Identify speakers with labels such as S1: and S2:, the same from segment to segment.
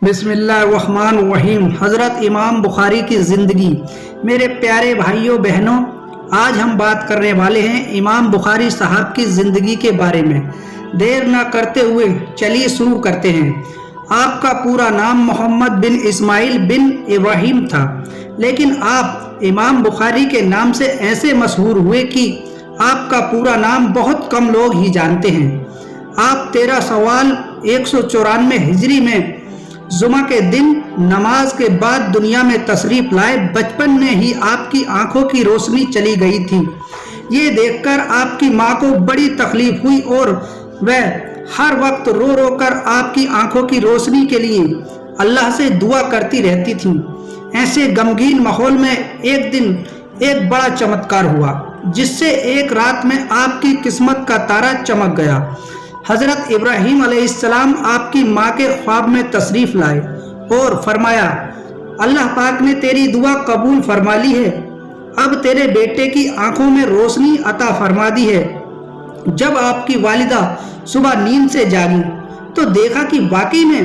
S1: بسم اللہ الرحمن الرحیم۔ حضرت امام بخاری کی زندگی۔ میرے پیارے بھائیوں بہنوں، آج ہم بات کرنے والے ہیں امام بخاری صاحب کی زندگی کے بارے میں۔ دیر نہ کرتے ہوئے چلیے شروع کرتے ہیں۔ آپ کا پورا نام محمد بن اسماعیل بن ابراہیم تھا، لیکن آپ امام بخاری کے نام سے ایسے مشہور ہوئے کہ آپ کا پورا نام بہت کم لوگ ہی جانتے ہیں۔ آپ 13 سوال 194 ہجری میں جمعہ کے دن نماز کے بعد دنیا میں تشریف لائے۔ بچپن میں ہی آپ کی آنکھوں کی روشنی چلی گئی تھی۔ یہ دیکھ کر آپ کی ماں کو بڑی تکلیف ہوئی اور وہ ہر وقت رو رو کر آپ کی آنکھوں کی روشنی کے لیے اللہ سے دعا کرتی رہتی تھی۔ ایسے غمگین ماحول میں ایک دن ایک بڑا چمتکار ہوا، جس سے ایک رات میں آپ کی قسمت کا تارا چمک گیا۔ حضرت ابراہیم علیہ السلام آپ کی ماں کے خواب میں تشریف لائے اور فرمایا، اللہ پاک نے تیری دعا قبول فرما لی ہے، اب تیرے بیٹے کی آنکھوں میں روشنی عطا فرما دی ہے۔ جب آپ کی والدہ صبح نیند سے جاگی تو دیکھا کہ واقعی میں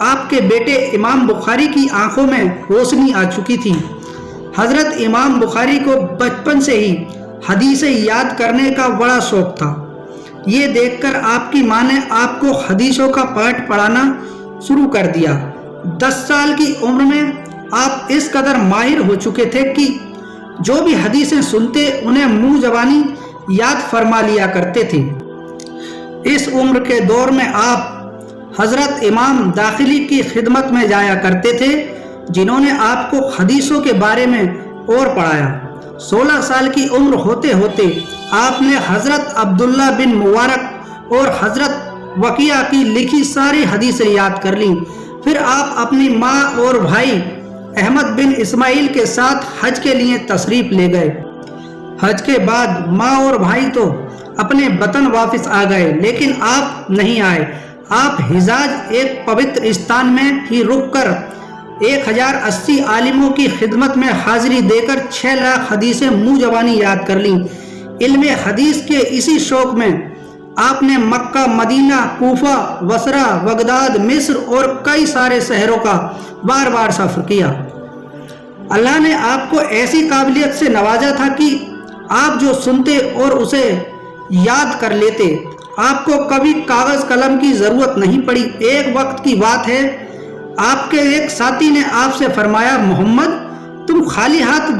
S1: آپ کے بیٹے امام بخاری کی آنکھوں میں روشنی آ چکی تھی۔ حضرت امام بخاری کو بچپن سے ہی حدیثیں یاد کرنے کا بڑا شوق تھا۔ یہ دیکھ کر آپ کی ماں نے آپ کو حدیثوں کا پاٹھ پڑھانا شروع کر دیا۔ 10 سال کی عمر میں آپ اس قدر ماہر ہو چکے تھے کہ جو بھی حدیثیں سنتے انہیں منہ زبانی یاد فرما لیا کرتے تھے۔ اس عمر کے دور میں آپ حضرت امام داخلی کی خدمت میں جایا کرتے تھے، جنہوں نے آپ کو حدیثوں کے بارے میں اور پڑھایا۔ 16 سال کی عمر ہوتے ہوتے آپ نے حضرت عبداللہ بن مبارک اور حضرت وقیہ کی لکھی ساری حدیثیں یاد کر لیں۔ پھر آپ اپنی ماں اور بھائی احمد بن اسماعیل کے ساتھ حج کے لیے تشریف لے گئے۔ حج کے بعد ماں اور بھائی تو اپنے وطن واپس آ گئے، لیکن آپ نہیں آئے۔ آپ حجاز ایک پوتر استان میں ہی رک کر 1080 عالموں کی خدمت میں حاضری دے کر 6 لاکھ حدیثیں منہ زبانی یاد کر لیں۔ علم حدیث کے اسی شوق میں آپ نے مکہ، مدینہ، کوفہ، بصرہ، بغداد، مصر اور کئی سارے شہروں کا بار بار سفر کیا۔ اللہ نے آپ کو ایسی قابلیت سے نوازا تھا کہ آپ جو سنتے اور اسے یاد کر لیتے۔ آپ کو کبھی کاغذ قلم کی ضرورت نہیں پڑی۔ ایک وقت کی بات ہے، آپ کے ایک ساتھی نے آپ سے فرمایا، محمد تم خالی ہاتھ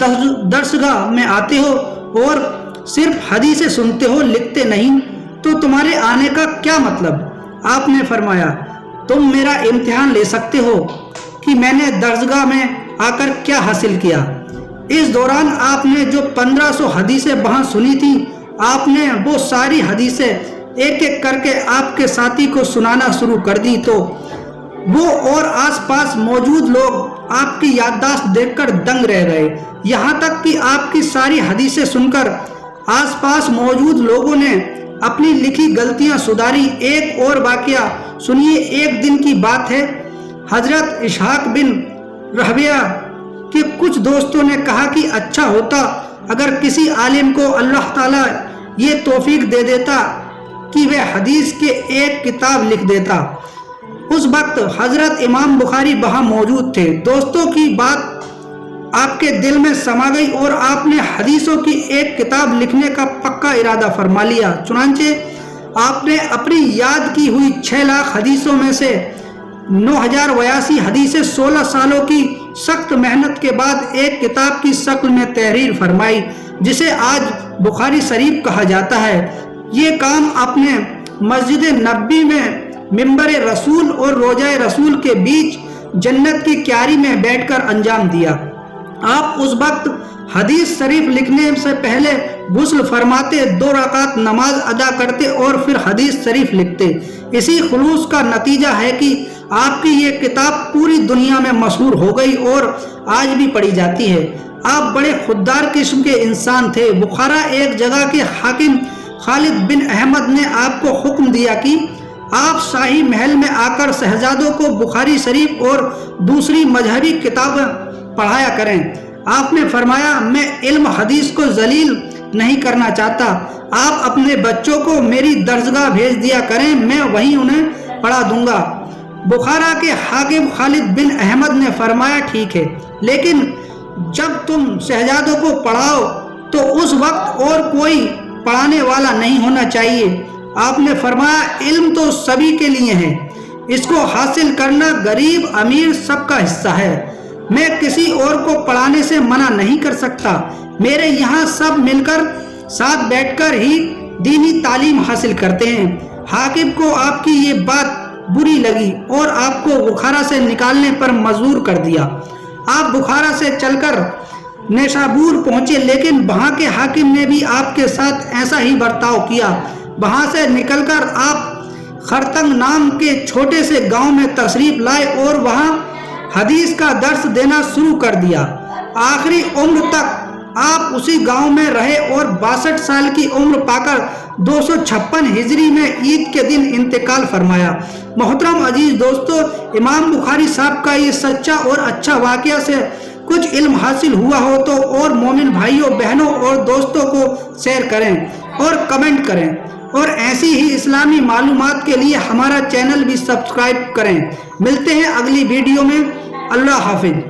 S1: درسگاہ میں آتے ہو اور صرف حدیثیں سنتے ہو، لکھتے نہیں، تو تمہارے آنے کا کیا مطلب؟ آپ نے فرمایا، تم میرا امتحان لے سکتے ہو کہ میں نے درسگاہ میں آ کر کیا حاصل کیا۔ اس دوران آپ نے جو 1500 حدیثیں وہاں سنی تھی، آپ نے وہ ساری حدیثیں ایک ایک کر کے آپ کے ساتھی کو سنانا شروع کر دی، تو وہ اور آس پاس موجود لوگ آپ کی یادداشت دیکھ کر دنگ رہ گئے۔ یہاں تک کہ آپ کی ساری حدیثیں سن کر آس پاس موجود لوگوں نے اپنی لکھی غلطیاں سدھاری۔ ایک اور واقعہ سنیے۔ ایک دن کی بات ہے، حضرت اسحاق بن رہبیہ کے کچھ دوستوں نے کہا کہ اچھا ہوتا اگر کسی عالم کو اللہ تعالیٰ یہ توفیق دے دیتا کہ وہ حدیث کے ایک کتاب لکھ دیتا۔ اس وقت حضرت امام بخاری وہاں موجود تھے۔ دوستوں کی بات آپ کے دل میں سما گئی اور آپ نے حدیثوں کی ایک کتاب لکھنے کا پکا ارادہ فرما لیا۔ چنانچہ آپ نے اپنی یاد کی ہوئی 6 لاکھ حدیثوں میں سے 9082 حدیثیں 16 سالوں کی سخت محنت کے بعد ایک کتاب کی شکل میں تحریر فرمائی، جسے آج بخاری شریف کہا جاتا ہے۔ یہ کام آپ نے مسجد نبوی میں منبر رسول اور روضہ رسول کے بیچ جنت کی کیاری میں بیٹھ کر انجام دیا۔ آپ اس وقت حدیث شریف لکھنے سے پہلے غسل فرماتے، 2 رکعت نماز ادا کرتے اور پھر حدیث شریف لکھتے۔ اسی خلوص کا نتیجہ ہے کہ آپ کی یہ کتاب پوری دنیا میں مشہور ہو گئی اور آج بھی پڑھی جاتی ہے۔ آپ بڑے خوددار قسم کے انسان تھے۔ بخارا ایک جگہ کے حاکم خالد بن احمد نے آپ کو حکم دیا کہ آپ شاہی محل میں آ کر شہزادوں کو بخاری شریف اور دوسری مذہبی کتابیں پڑھایا کریں۔ آپ نے فرمایا، میں علم حدیث کو ذلیل نہیں کرنا چاہتا، آپ اپنے بچوں کو میری درسگاہ بھیج دیا کریں، میں وہیں انہیں پڑھا دوں گا۔ بخارا کے حاکم خالد بن احمد نے فرمایا ٹھیک ہے، لیکن جب تم شہزادوں کو پڑھاؤ تو اس وقت اور کوئی پڑھانے والا نہیں ہونا چاہیے۔ آپ نے فرمایا علم تو سبھی کے لیے ہے، اس کو حاصل کرنا غریب امیر سب کا حصہ ہے۔ میں کسی اور کو پڑھانے سے منع نہیں کر سکتا، میرے یہاں سب مل کر ساتھ بیٹھ کر ہی دینی تعلیم حاصل کرتے ہیں۔ حاکم کو آپ کی یہ بات بری لگی اور آپ کو بخارا سے نکالنے پر مجبور کر دیا۔ آپ بخارا سے چل کر نیشابور پہنچے، لیکن وہاں کے حاکم نے بھی آپ کے ساتھ ایسا ہی برتاؤ کیا۔ وہاں سے نکل کر آپ خرتنگ نام کے چھوٹے سے گاؤں میں تشریف لائے اور وہاں حدیث کا درس دینا شروع کر دیا۔ آخری عمر تک آپ اسی گاؤں میں رہے اور 62 سال کی عمر پا کر 256 ہجری میں عید کے دن انتقال فرمایا۔ محترم عزیز دوستو، امام بخاری صاحب کا یہ سچا اور اچھا واقعہ سے کچھ علم حاصل ہوا ہو تو اور مومن بھائیوں بہنوں اور دوستوں کو شیئر کریں اور کمنٹ کریں، اور ایسی ہی اسلامی معلومات کے لیے ہمارا چینل بھی سبسکرائب کریں۔ ملتے ہیں اگلی ویڈیو میں، اللہ حافظ۔